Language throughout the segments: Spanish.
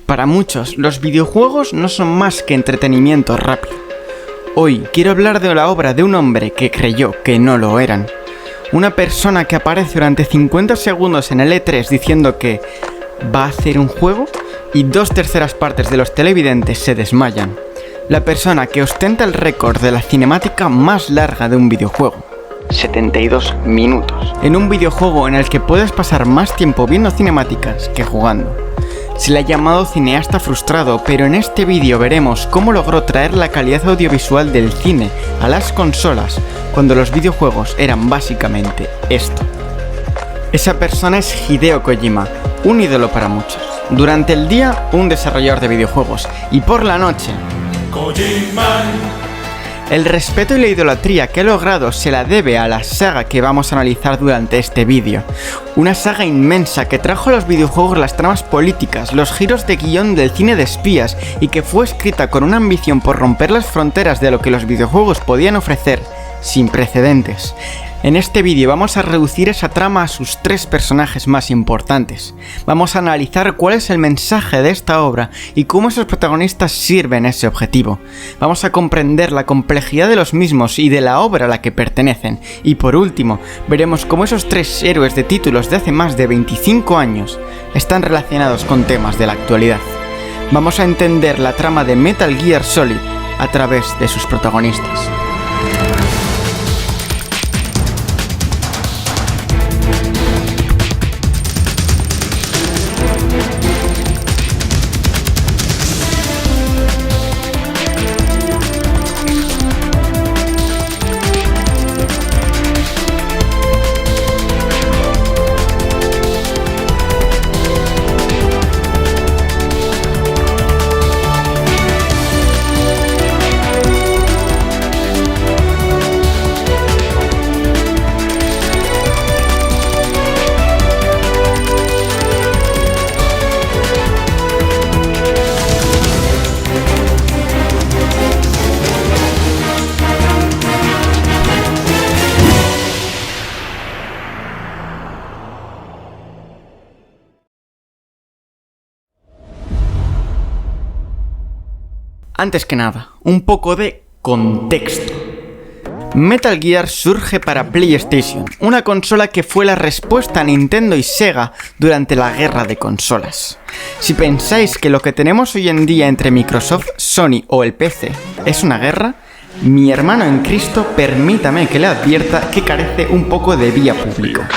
Para muchos, los videojuegos no son más que entretenimiento rápido. Hoy quiero hablar de la obra de un hombre que creyó que no lo eran. Una persona que aparece durante 50 segundos en el E3 diciendo que va a hacer un juego y 2/3 partes de los televidentes se desmayan. La persona que ostenta el récord de la cinemática más larga de un videojuego. 72 minutos. En un videojuego en el que puedes pasar más tiempo viendo cinemáticas que jugando. Se le ha llamado cineasta frustrado, pero en este vídeo veremos cómo logró traer la calidad audiovisual del cine a las consolas cuando los videojuegos eran básicamente esto. Esa persona es Hideo Kojima, un ídolo para muchos. Durante el día, un desarrollador de videojuegos, y por la noche, Kojima. El respeto y la idolatría que ha logrado se la debe a la saga que vamos a analizar durante este vídeo. Una saga inmensa que trajo a los videojuegos las tramas políticas, los giros de guión del cine de espías y que fue escrita con una ambición por romper las fronteras de lo que los videojuegos podían ofrecer sin precedentes. En este vídeo vamos a reducir esa trama a sus 3 personajes más importantes. Vamos a analizar cuál es el mensaje de esta obra y cómo esos protagonistas sirven ese objetivo. Vamos a comprender la complejidad de los mismos y de la obra a la que pertenecen. Y por último, veremos cómo esos 3 héroes de títulos de hace más de 25 años están relacionados con temas de la actualidad. Vamos a entender la trama de Metal Gear Solid a través de sus protagonistas. Antes que nada, un poco de contexto. Metal Gear surge para PlayStation, una consola que fue la respuesta a Nintendo y Sega durante la guerra de consolas. Si pensáis que lo que tenemos hoy en día entre Microsoft, Sony o el PC es una guerra, mi hermano en Cristo, permítame que le advierta que carece un poco de vía pública.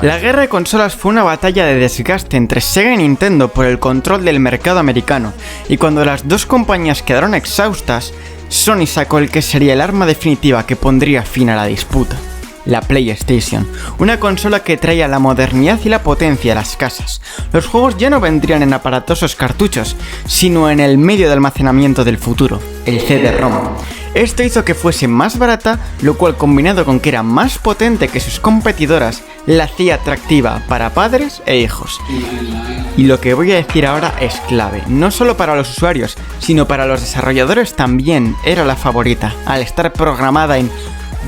La guerra de consolas fue una batalla de desgaste entre Sega y Nintendo por el control del mercado americano, y cuando las dos compañías quedaron exhaustas, Sony sacó el que sería el arma definitiva que pondría fin a la disputa: la PlayStation, una consola que traía la modernidad y la potencia a las casas. Los juegos ya no vendrían en aparatosos cartuchos, sino en el medio de almacenamiento del futuro, el CD-ROM. Esto hizo que fuese más barata, lo cual, combinado con que era más potente que sus competidoras, la hacía atractiva para padres e hijos. Y lo que voy a decir ahora es clave, no solo para los usuarios, sino para los desarrolladores también era la favorita, al estar programada en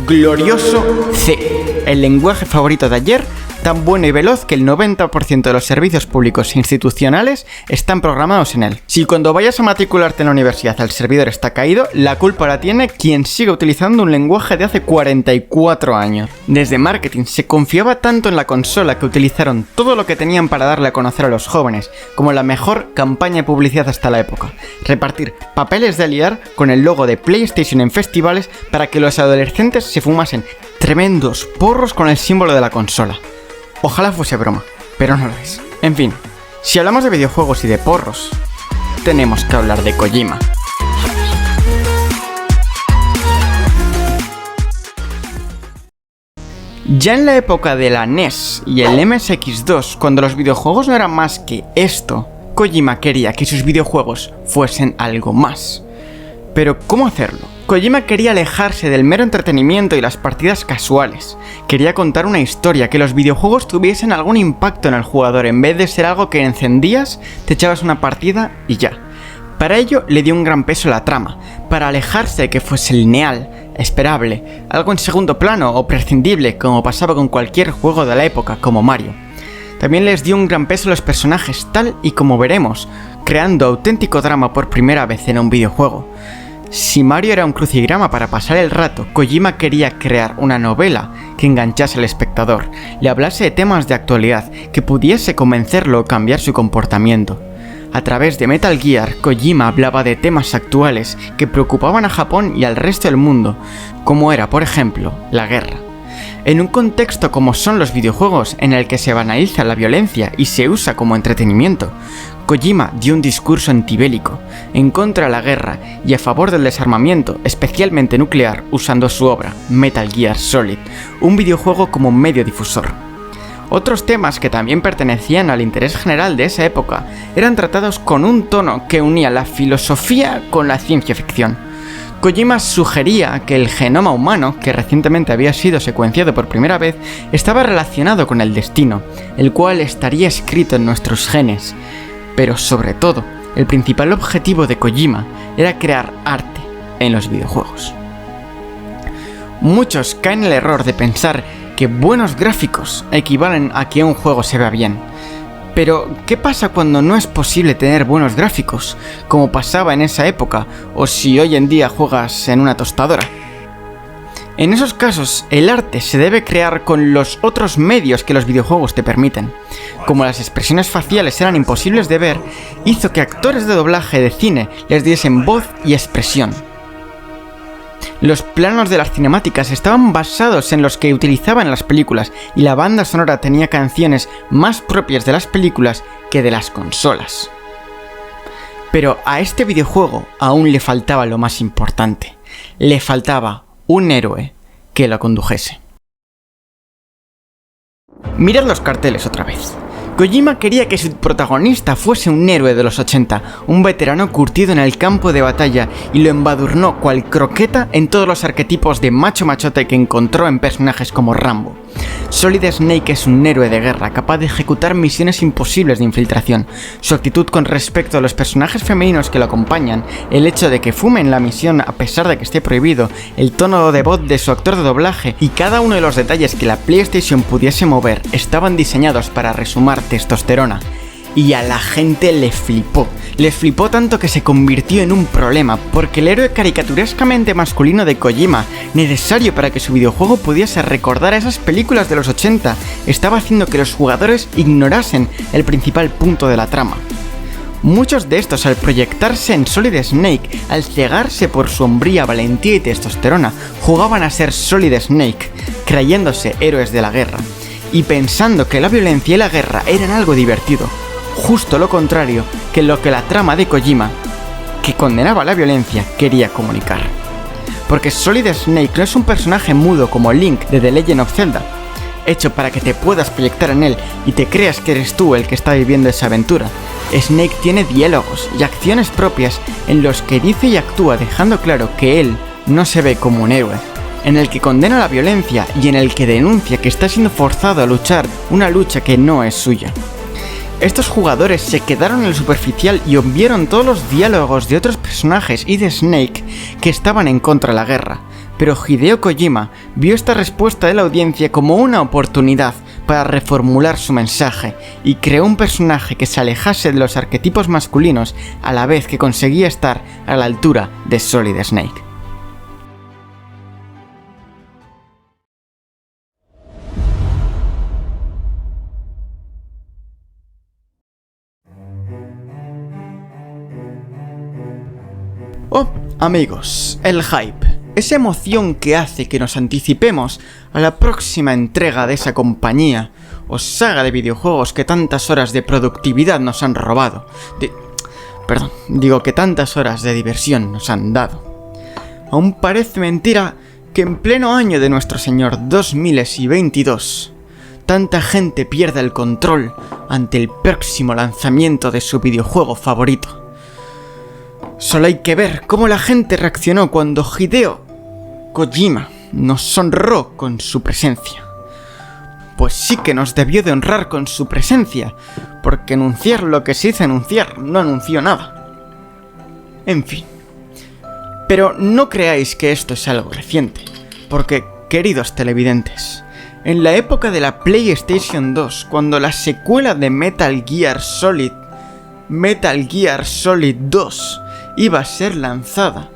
glorioso C, el lenguaje favorito de ayer, tan bueno y veloz que el 90% de los servicios públicos e institucionales están programados en él. Si cuando vayas a matricularte en la universidad el servidor está caído, la culpa la tiene quien sigue utilizando un lenguaje de hace 44 años. Desde marketing se confiaba tanto en la consola que utilizaron todo lo que tenían para darle a conocer a los jóvenes, como la mejor campaña de publicidad hasta la época: repartir papeles de aliar con el logo de PlayStation en festivales para que los adolescentes se fumasen tremendos porros con el símbolo de la consola. Ojalá fuese broma, pero no lo es. En fin, si hablamos de videojuegos y de porros, tenemos que hablar de Kojima. Ya en la época de la NES y el MSX2, cuando los videojuegos no eran más que esto, Kojima quería que sus videojuegos fuesen algo más. Pero ¿cómo hacerlo? Kojima quería alejarse del mero entretenimiento y las partidas casuales. Quería contar una historia, que los videojuegos tuviesen algún impacto en el jugador, en vez de ser algo que encendías, te echabas una partida y ya. Para ello le dio un gran peso a la trama, para alejarse de que fuese lineal, esperable, algo en segundo plano o prescindible, como pasaba con cualquier juego de la época como Mario. También les dio un gran peso a los personajes, tal y como veremos, creando auténtico drama por primera vez en un videojuego. Si Mario era un crucigrama para pasar el rato, Kojima quería crear una novela que enganchase al espectador, le hablase de temas de actualidad, que pudiese convencerlo o cambiar su comportamiento. A través de Metal Gear, Kojima hablaba de temas actuales que preocupaban a Japón y al resto del mundo, como era, por ejemplo, la guerra. En un contexto como son los videojuegos, en el que se banaliza la violencia y se usa como entretenimiento, Kojima dio un discurso antibélico, en contra de la guerra y a favor del desarmamiento, especialmente nuclear, usando su obra, Metal Gear Solid, un videojuego como medio difusor. Otros temas que también pertenecían al interés general de esa época eran tratados con un tono que unía la filosofía con la ciencia ficción. Kojima sugería que el genoma humano, que recientemente había sido secuenciado por primera vez, estaba relacionado con el destino, el cual estaría escrito en nuestros genes. Pero sobre todo, el principal objetivo de Kojima era crear arte en los videojuegos. Muchos caen en el error de pensar que buenos gráficos equivalen a que un juego se vea bien. Pero, ¿qué pasa cuando no es posible tener buenos gráficos, como pasaba en esa época, o si hoy en día juegas en una tostadora? En esos casos, el arte se debe crear con los otros medios que los videojuegos te permiten. Como las expresiones faciales eran imposibles de ver, hizo que actores de doblaje de cine les diesen voz y expresión. Los planos de las cinemáticas estaban basados en los que utilizaban las películas y la banda sonora tenía canciones más propias de las películas que de las consolas. Pero a este videojuego aún le faltaba lo más importante. Le faltaba un héroe que lo condujese. Mirad los carteles otra vez. Kojima quería que su protagonista fuese un héroe de los 80, un veterano curtido en el campo de batalla, y lo embadurnó cual croqueta en todos los arquetipos de macho machote que encontró en personajes como Rambo. Solid Snake es un héroe de guerra capaz de ejecutar misiones imposibles de infiltración. Su actitud con respecto a los personajes femeninos que lo acompañan, el hecho de que fume en la misión a pesar de que esté prohibido, el tono de voz de su actor de doblaje y cada uno de los detalles que la PlayStation pudiese mover estaban diseñados para resumar testosterona. Y a la gente le flipó. Le flipó tanto que se convirtió en un problema, porque el héroe caricaturescamente masculino de Kojima, necesario para que su videojuego pudiese recordar a esas películas de los 80, estaba haciendo que los jugadores ignorasen el principal punto de la trama. Muchos de estos, al proyectarse en Solid Snake, al cegarse por su hombría, valentía y testosterona, jugaban a ser Solid Snake, creyéndose héroes de la guerra, y pensando que la violencia y la guerra eran algo divertido. Justo lo contrario que lo que la trama de Kojima, que condenaba la violencia, quería comunicar. Porque Solid Snake no es un personaje mudo como Link de The Legend of Zelda, hecho para que te puedas proyectar en él y te creas que eres tú el que está viviendo esa aventura. Snake tiene diálogos y acciones propias en los que dice y actúa dejando claro que él no se ve como un héroe, en el que condena la violencia y en el que denuncia que está siendo forzado a luchar una lucha que no es suya. Estos jugadores se quedaron en lo superficial y obviaron todos los diálogos de otros personajes y de Snake que estaban en contra de la guerra, pero Hideo Kojima vio esta respuesta de la audiencia como una oportunidad para reformular su mensaje y creó un personaje que se alejase de los arquetipos masculinos a la vez que conseguía estar a la altura de Solid Snake. Oh, amigos, el hype, esa emoción que hace que nos anticipemos a la próxima entrega de esa compañía o saga de videojuegos que tantas horas de productividad nos han robado. Que tantas horas de diversión nos han dado. Aún parece mentira que en pleno año de nuestro señor 2022, tanta gente pierda el control ante el próximo lanzamiento de su videojuego favorito. Solo hay que ver cómo la gente reaccionó cuando Hideo Kojima nos honró con su presencia. Pues sí que nos debió de honrar con su presencia, porque anunciar lo que se hizo anunciar no anunció nada. En fin. Pero no creáis que esto es algo reciente, porque, queridos televidentes, En la época de la PlayStation 2, cuando la secuela de Metal Gear Solid 2 iba a ser lanzada,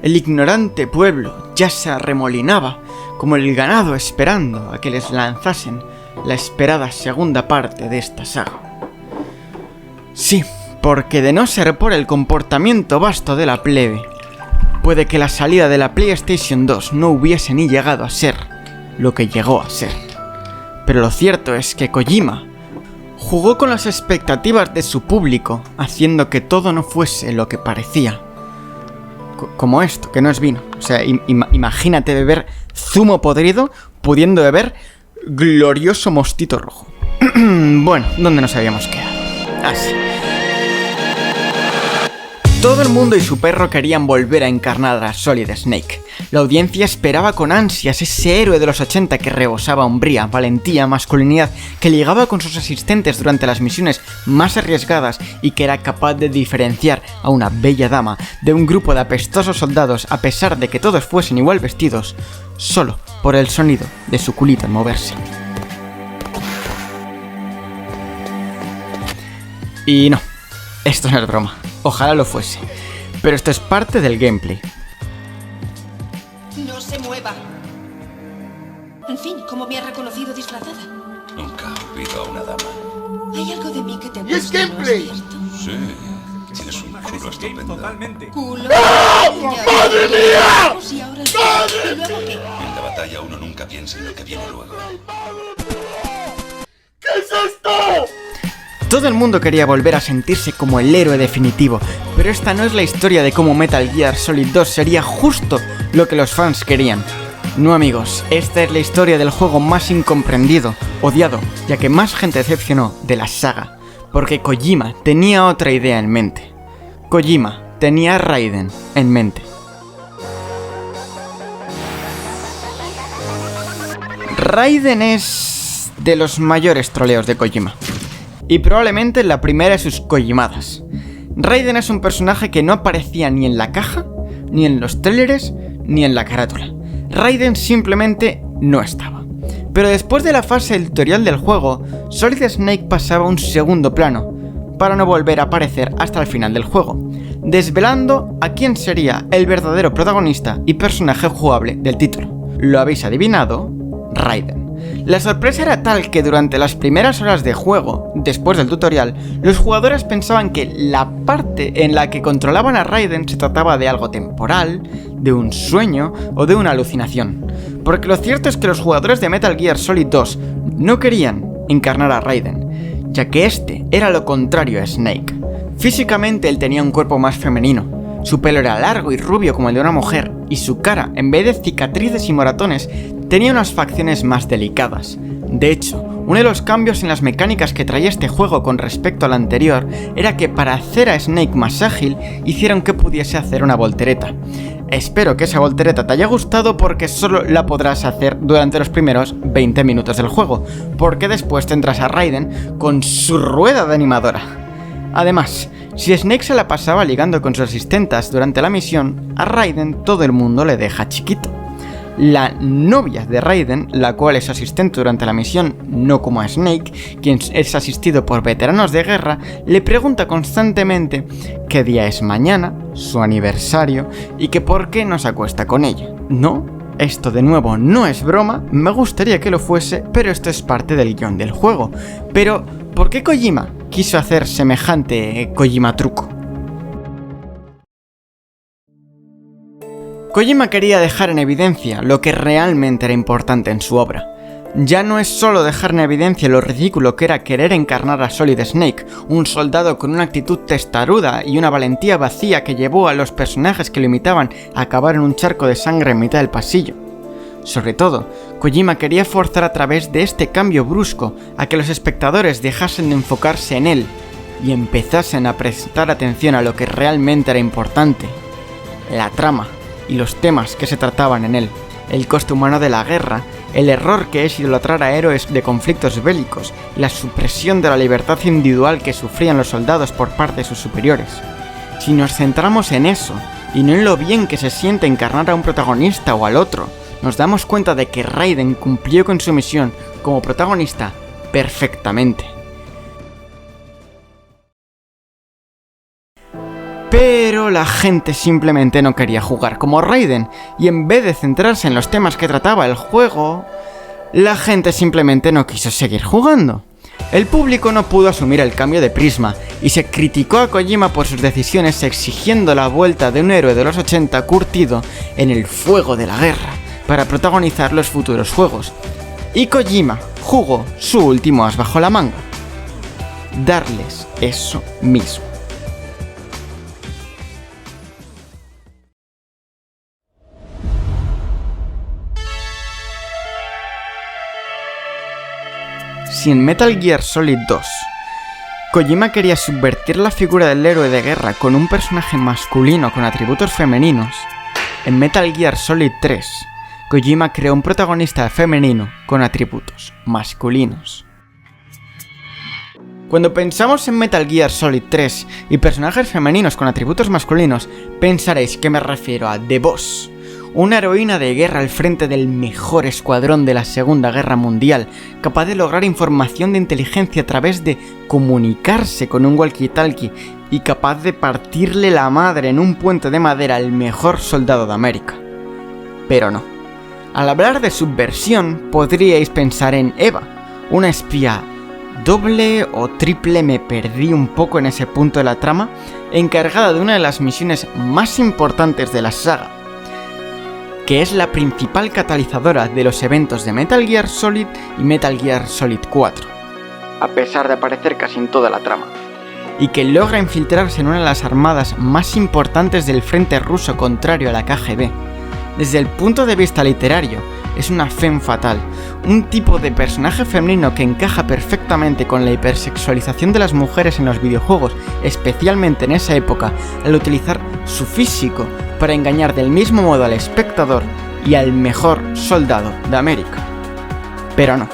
el ignorante pueblo ya se arremolinaba como el ganado esperando a que les lanzasen la esperada segunda parte de esta saga. Sí, porque de no ser por el comportamiento vasto de la plebe, puede que la salida de la PlayStation 2 no hubiese ni llegado a ser lo que llegó a ser. Pero lo cierto es que Kojima jugó con las expectativas de su público, haciendo que todo no fuese lo que parecía. Como esto, que no es vino. O sea, imagínate beber zumo podrido pudiendo beber glorioso mostito rojo. Bueno, ¿dónde nos habíamos quedado? Así. Todo el mundo y su perro querían volver a encarnar a Solid Snake. La audiencia esperaba con ansias ese héroe de los 80 que rebosaba hombría, valentía, masculinidad, que ligaba con sus asistentes durante las misiones más arriesgadas y que era capaz de diferenciar a una bella dama de un grupo de apestosos soldados a pesar de que todos fuesen igual vestidos, solo por el sonido de su culito al moverse. Y no, esto no es broma. Ojalá lo fuese, pero esto es parte del gameplay. No se mueva. En fin, ¿cómo me ha reconocido disfrazada? Nunca olvido a una dama. Hay algo de mí que te ¡Y es gusta, gameplay! ¿no es cierto? Sí, tienes un culo estupendo. Culo. ¡Madre mía! Sí, ahora el ¿y luego qué? En la batalla uno nunca piensa en lo que viene luego. ¿Qué es esto? Todo el mundo quería volver a sentirse como el héroe definitivo, pero esta no es la historia de cómo Metal Gear Solid 2 sería justo lo que los fans querían. No, amigos, esta es la historia del juego más incomprendido, odiado, ya que más gente decepcionó de la saga, porque Kojima tenía otra idea en mente. Kojima tenía a Raiden en mente. Raiden es de los mayores troleos de Kojima. Y probablemente la primera de sus Kojimadas. Raiden es un personaje que no aparecía ni en la caja, ni en los trailers, ni en la carátula. Raiden simplemente no estaba. Pero después de la fase editorial del juego, Solid Snake pasaba a un segundo plano, para no volver a aparecer hasta el final del juego, desvelando a quién sería el verdadero protagonista y personaje jugable del título. ¿Lo habéis adivinado? Raiden. La sorpresa era tal que durante las primeras horas de juego, después del tutorial, los jugadores pensaban que la parte en la que controlaban a Raiden se trataba de algo temporal, de un sueño o de una alucinación. Porque lo cierto es que los jugadores de Metal Gear Solid 2 no querían encarnar a Raiden, ya que este era lo contrario a Snake. Físicamente él tenía un cuerpo más femenino, su pelo era largo y rubio como el de una mujer, y su cara, en vez de cicatrices y moratones, tenía unas facciones más delicadas. De hecho, uno de los cambios en las mecánicas que traía este juego con respecto al anterior era que para hacer a Snake más ágil, hicieron que pudiese hacer una voltereta. Espero que esa voltereta te haya gustado porque solo la podrás hacer durante los primeros 20 minutos del juego, porque después tendrás a Raiden con su rueda de animadora. Además, si Snake se la pasaba ligando con sus asistentas durante la misión, a Raiden todo el mundo le deja chiquito. La novia de Raiden, la cual es asistente durante la misión, no como a Snake, quien es asistido por veteranos de guerra, le pregunta constantemente qué día es mañana, su aniversario, y que por qué no se acuesta con ella. No, esto de nuevo no es broma, me gustaría que lo fuese, pero esto es parte del guión del juego. Pero, ¿por qué Kojima quiso hacer semejante Kojima truco? Kojima quería dejar en evidencia lo que realmente era importante en su obra. Ya no es solo dejar en evidencia lo ridículo que era querer encarnar a Solid Snake, un soldado con una actitud testaruda y una valentía vacía que llevó a los personajes que lo imitaban a acabar en un charco de sangre en mitad del pasillo. Sobre todo, Kojima quería forzar a través de este cambio brusco a que los espectadores dejasen de enfocarse en él y empezasen a prestar atención a lo que realmente era importante: la trama y los temas que se trataban en él, el coste humano de la guerra, el error que es idolatrar a héroes de conflictos bélicos y la supresión de la libertad individual que sufrían los soldados por parte de sus superiores. Si nos centramos en eso, y no en lo bien que se siente encarnar a un protagonista o al otro, nos damos cuenta de que Raiden cumplió con su misión como protagonista perfectamente. Pero la gente simplemente no quería jugar como Raiden, y en vez de centrarse en los temas que trataba el juego, la gente simplemente no quiso seguir jugando. El público no pudo asumir el cambio de prisma, y se criticó a Kojima por sus decisiones exigiendo la vuelta de un héroe de los 80 curtido en el fuego de la guerra, para protagonizar los futuros juegos. Y Kojima jugó su último as bajo la manga: darles eso mismo. Si en Metal Gear Solid 2 Kojima quería subvertir la figura del héroe de guerra con un personaje masculino con atributos femeninos, en Metal Gear Solid 3 Kojima creó un protagonista femenino con atributos masculinos. Cuando pensamos en Metal Gear Solid 3 y personajes femeninos con atributos masculinos, pensaréis que me refiero a The Boss, una heroína de guerra al frente del mejor escuadrón de la Segunda Guerra Mundial, capaz de lograr información de inteligencia a través de comunicarse con un walkie-talkie y capaz de partirle la madre en un puente de madera al mejor soldado de América. Pero no. Al hablar de subversión, podríais pensar en Eva, una espía doble o triple, me perdí un poco en ese punto de la trama, encargada de una de las misiones más importantes de la saga, que es la principal catalizadora de los eventos de Metal Gear Solid y Metal Gear Solid 4, a pesar de aparecer casi en toda la trama, y que logra infiltrarse en una de las armadas más importantes del frente ruso contrario a la KGB. Desde el punto de vista literario, es una femme fatale, un tipo de personaje femenino que encaja perfectamente con la hipersexualización de las mujeres en los videojuegos, especialmente en esa época, al utilizar su físico para engañar del mismo modo al espectador y al mejor soldado de América. Pero no,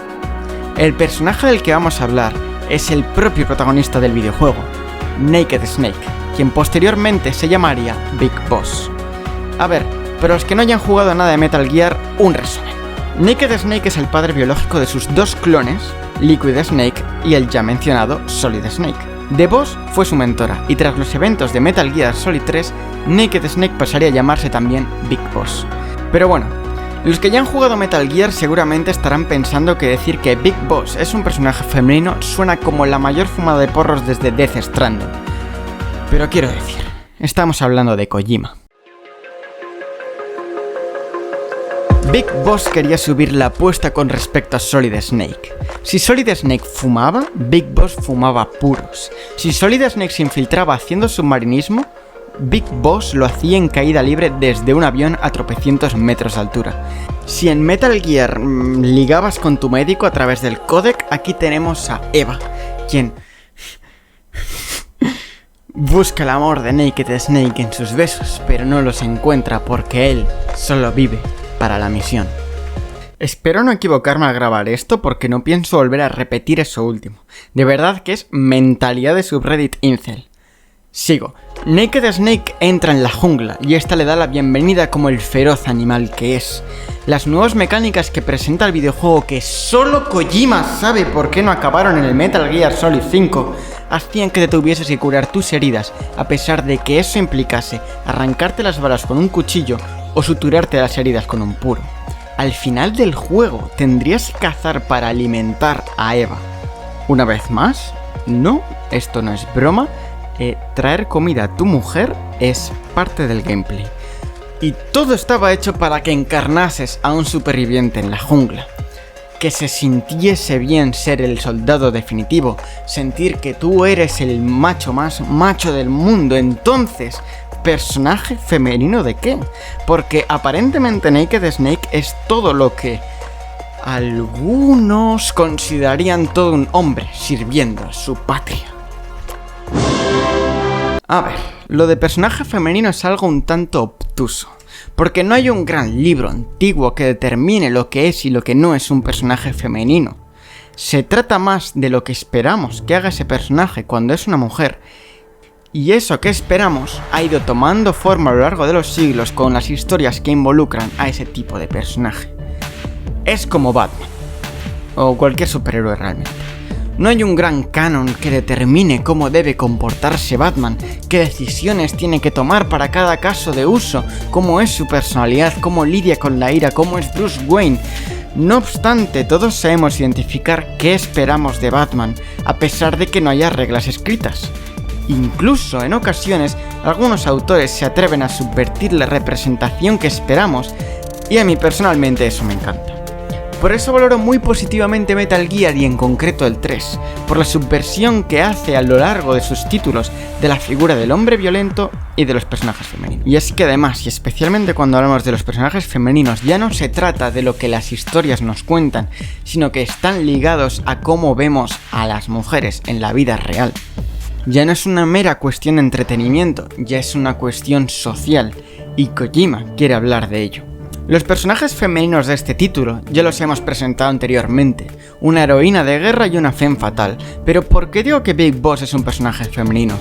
el personaje del que vamos a hablar es el propio protagonista del videojuego, Naked Snake, quien posteriormente se llamaría Big Boss. A ver, para los que no hayan jugado nada de Metal Gear, un resumen. Naked Snake es el padre biológico de sus dos clones, Liquid Snake y el ya mencionado Solid Snake. The Boss fue su mentora, y tras los eventos de Metal Gear Solid 3, Naked Snake pasaría a llamarse también Big Boss. Pero bueno, los que ya han jugado Metal Gear seguramente estarán pensando que decir que Big Boss es un personaje femenino suena como la mayor fumada de porros desde Death Stranding. Pero quiero decir, estamos hablando de Kojima. Big Boss quería subir la apuesta con respecto a Solid Snake. Si Solid Snake fumaba, Big Boss fumaba puros. Si Solid Snake se infiltraba haciendo submarinismo, Big Boss lo hacía en caída libre desde un avión a tropecientos metros de altura. Si en Metal Gear ligabas con tu médico a través del códec, aquí tenemos a Eva, quien busca el amor de Naked Snake en sus besos, pero no los encuentra porque él solo vive para la misión. Espero no equivocarme al grabar esto porque no pienso volver a repetir eso último. De verdad que es mentalidad de subreddit incel. Sigo. Naked Snake entra en la jungla y esta le da la bienvenida como el feroz animal que es. Las nuevas mecánicas que presenta el videojuego, que solo Kojima sabe por qué no acabaron en el Metal Gear Solid 5, hacían que te tuvieses que curar tus heridas, a pesar de que eso implicase arrancarte las balas con un cuchillo o suturarte las heridas con un puro. Al final del juego tendrías que cazar para alimentar a Eva. Una vez más, no, esto no es broma, traer comida a tu mujer es parte del gameplay. Y todo estaba hecho para que encarnases a un superviviente en la jungla. Que se sintiese bien ser el soldado definitivo, sentir que tú eres el macho más macho del mundo. Entonces, ¿personaje femenino de qué? Porque aparentemente Naked Snake es todo lo que algunos considerarían todo un hombre sirviendo a su patria. A ver, lo de personaje femenino es algo un tanto obtuso, porque no hay un gran libro antiguo que determine lo que es y lo que no es un personaje femenino. Se trata más de lo que esperamos que haga ese personaje cuando es una mujer, Y eso que esperamos ha ido tomando forma a lo largo de los siglos con las historias que involucran a ese tipo de personaje. Es como Batman, o cualquier superhéroe realmente. No hay un gran canon que determine cómo debe comportarse Batman, qué decisiones tiene que tomar para cada caso de uso, cómo es su personalidad, cómo lidia con la ira, cómo es Bruce Wayne. No obstante, todos sabemos identificar qué esperamos de Batman, a pesar de que no haya reglas escritas. Incluso, en ocasiones, algunos autores se atreven a subvertir la representación que esperamos, y a mí personalmente eso me encanta. Por eso valoro muy positivamente Metal Gear y en concreto el 3, por la subversión que hace a lo largo de sus títulos de la figura del hombre violento y de los personajes femeninos. Y es que además, y especialmente cuando hablamos de los personajes femeninos, ya no se trata de lo que las historias nos cuentan, sino que están ligados a cómo vemos a las mujeres en la vida real. Ya no es una mera cuestión de entretenimiento, ya es una cuestión social, y Kojima quiere hablar de ello. Los personajes femeninos de este título ya los hemos presentado anteriormente, una heroína de guerra y una femme fatal, pero ¿por qué digo que Big Boss es un personaje femenino?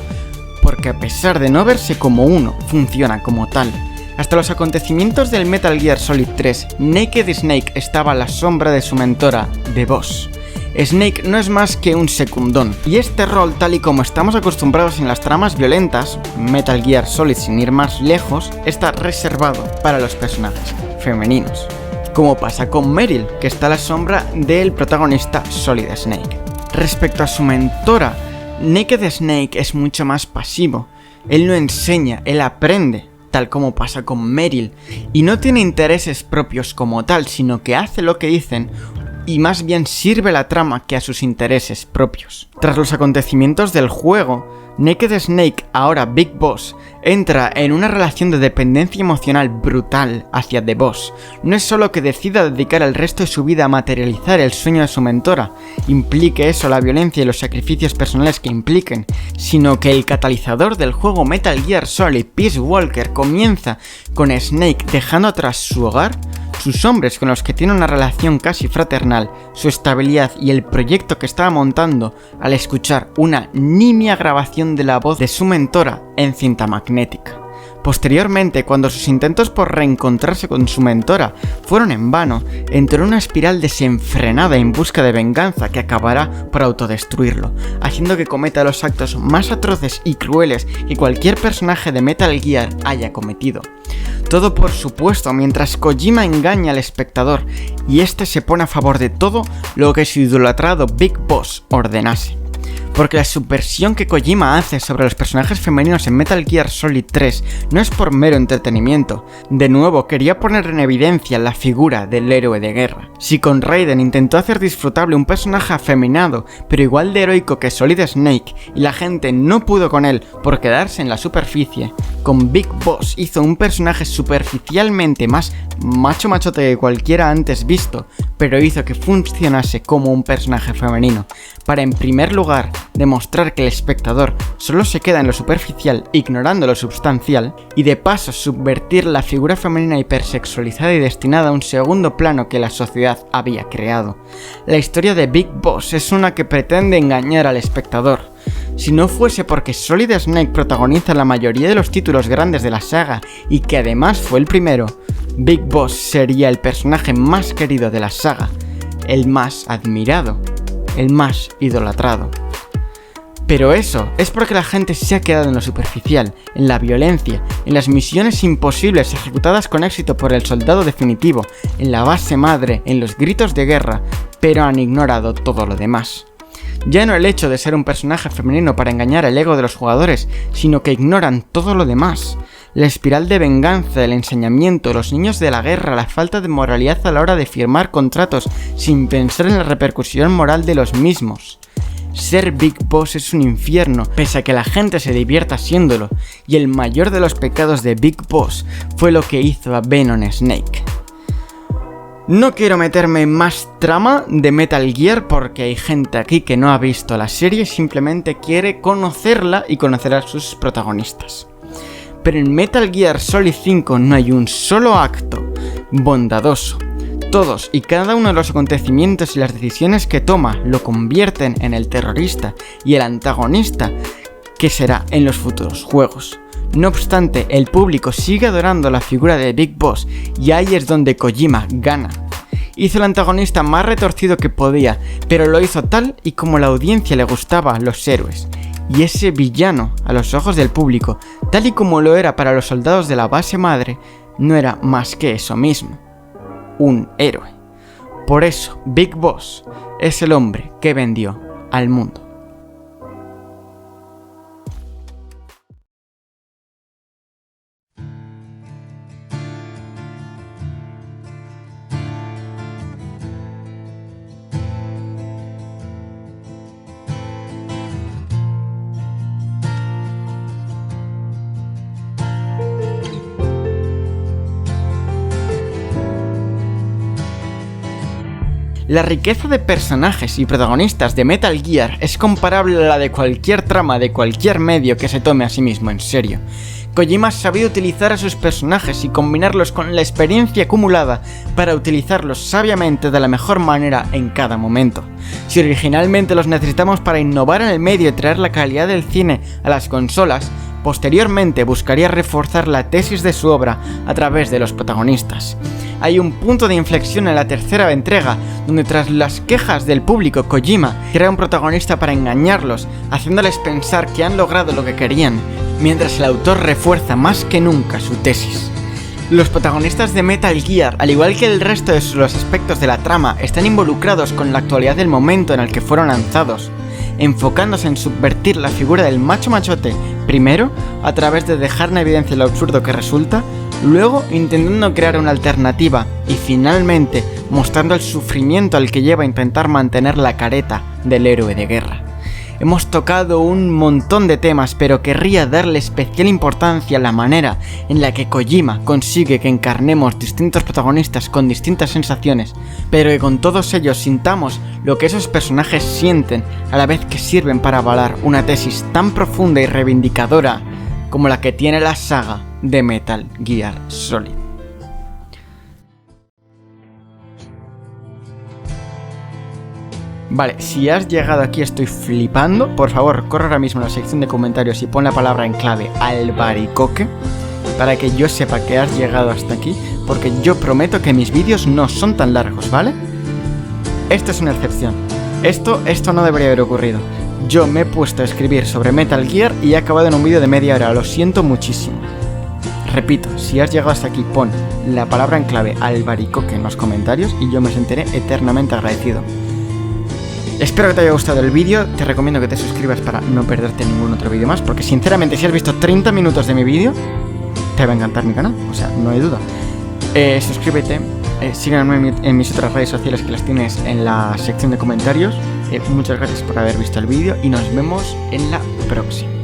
Porque a pesar de no verse como uno, funciona como tal. Hasta los acontecimientos del Metal Gear Solid 3, Naked Snake estaba a la sombra de su mentora, The Boss. Snake no es más que un secundón, y este rol, tal y como estamos acostumbrados en las tramas violentas, Metal Gear Solid sin ir más lejos, está reservado para los personajes femeninos, como pasa con Meryl, que está a la sombra del protagonista Solid Snake. Respecto a su mentora, Naked Snake es mucho más pasivo, él no enseña, él aprende, tal como pasa con Meryl, y no tiene intereses propios como tal, sino que hace lo que dicen, y más bien sirve la trama que a sus intereses propios. Tras los acontecimientos del juego, Naked Snake, ahora Big Boss, entra en una relación de dependencia emocional brutal hacia The Boss. No es solo que decida dedicar el resto de su vida a materializar el sueño de su mentora, implique eso la violencia y los sacrificios personales que impliquen, sino que el catalizador del juego Metal Gear Solid Peace Walker comienza con Snake dejando atrás su hogar, sus hombres con los que tiene una relación casi fraternal, su estabilidad y el proyecto que estaba montando al escuchar una nimia grabación de la voz de su mentora en cinta magnética. Posteriormente, cuando sus intentos por reencontrarse con su mentora fueron en vano, entró en una espiral desenfrenada en busca de venganza que acabará por autodestruirlo, haciendo que cometa los actos más atroces y crueles que cualquier personaje de Metal Gear haya cometido. Todo por supuesto mientras Kojima engaña al espectador y este se pone a favor de todo lo que su idolatrado Big Boss ordenase. Porque la subversión que Kojima hace sobre los personajes femeninos en Metal Gear Solid 3 no es por mero entretenimiento. De nuevo, quería poner en evidencia la figura del héroe de guerra. Si con Raiden intentó hacer disfrutable un personaje afeminado, pero igual de heroico que Solid Snake, y la gente no pudo con él por quedarse en la superficie, con Big Boss hizo un personaje superficialmente más machote que cualquiera antes visto, pero hizo que funcionase como un personaje femenino, para en primer lugar demostrar que el espectador solo se queda en lo superficial ignorando lo substancial, y de paso subvertir la figura femenina hipersexualizada y destinada a un segundo plano que la sociedad había creado. La historia de Big Boss es una que pretende engañar al espectador. Si no fuese porque Solid Snake protagoniza la mayoría de los títulos grandes de la saga y que además fue el primero, Big Boss sería el personaje más querido de la saga, el más admirado, el más idolatrado. Pero eso es porque la gente se ha quedado en lo superficial, en la violencia, en las misiones imposibles ejecutadas con éxito por el soldado definitivo, en la base madre, en los gritos de guerra, pero han ignorado todo lo demás. Ya no el hecho de ser un personaje femenino para engañar el ego de los jugadores, sino que ignoran todo lo demás. La espiral de venganza, el ensañamiento, los niños de la guerra, la falta de moralidad a la hora de firmar contratos sin pensar en la repercusión moral de los mismos. Ser Big Boss es un infierno, pese a que la gente se divierta siéndolo, y el mayor de los pecados de Big Boss fue lo que hizo a Venom Snake. No quiero meterme en más trama de Metal Gear porque hay gente aquí que no ha visto la serie y simplemente quiere conocerla y conocer a sus protagonistas. Pero en Metal Gear Solid 5 no hay un solo acto bondadoso. Todos y cada uno de los acontecimientos y las decisiones que toma lo convierten en el terrorista y el antagonista qué será en los futuros juegos. No obstante, el público sigue adorando la figura de Big Boss y ahí es donde Kojima gana. Hizo el antagonista más retorcido que podía, pero lo hizo tal y como la audiencia le gustaba a los héroes. Y ese villano, a los ojos del público, tal y como lo era para los soldados de la base madre, no era más que eso mismo, un héroe. Por eso, Big Boss es el hombre que vendió al mundo. La riqueza de personajes y protagonistas de Metal Gear es comparable a la de cualquier trama de cualquier medio que se tome a sí mismo en serio. Kojima ha sabido utilizar a sus personajes y combinarlos con la experiencia acumulada para utilizarlos sabiamente de la mejor manera en cada momento. Si originalmente los necesitamos para innovar en el medio y traer la calidad del cine a las consolas, posteriormente buscaría reforzar la tesis de su obra a través de los protagonistas. Hay un punto de inflexión en la tercera entrega, donde tras las quejas del público, Kojima crea un protagonista para engañarlos, haciéndoles pensar que han logrado lo que querían, mientras el autor refuerza más que nunca su tesis. Los protagonistas de Metal Gear, al igual que el resto de los aspectos de la trama, están involucrados con la actualidad del momento en el que fueron lanzados, enfocándose en subvertir la figura del macho machote, primero a través de dejar en evidencia lo absurdo que resulta, luego intentando crear una alternativa y finalmente mostrando el sufrimiento al que lleva a intentar mantener la careta del héroe de guerra. Hemos tocado un montón de temas, pero querría darle especial importancia a la manera en la que Kojima consigue que encarnemos distintos protagonistas con distintas sensaciones, pero que con todos ellos sintamos lo que esos personajes sienten a la vez que sirven para avalar una tesis tan profunda y reivindicadora como la que tiene la saga de Metal Gear Solid. Vale, si has llegado aquí estoy flipando. Por favor, corre ahora mismo a la sección de comentarios y pon la palabra en clave albaricoque para que yo sepa que has llegado hasta aquí, porque yo prometo que mis vídeos no son tan largos, ¿vale? Esto es una excepción. Esto no debería haber ocurrido. Yo me he puesto a escribir sobre Metal Gear y he acabado en un vídeo de media hora, lo siento muchísimo. Repito, si has llegado hasta aquí, pon la palabra en clave albaricoque en los comentarios y yo me sentiré eternamente agradecido. Espero que te haya gustado el vídeo, te recomiendo que te suscribas para no perderte ningún otro vídeo más, porque sinceramente si has visto 30 minutos de mi vídeo, te va a encantar mi canal, o sea, no hay duda. Suscríbete, sígueme en mis otras redes sociales que las tienes en la sección de comentarios. Muchas gracias por haber visto el vídeo y nos vemos en la próxima.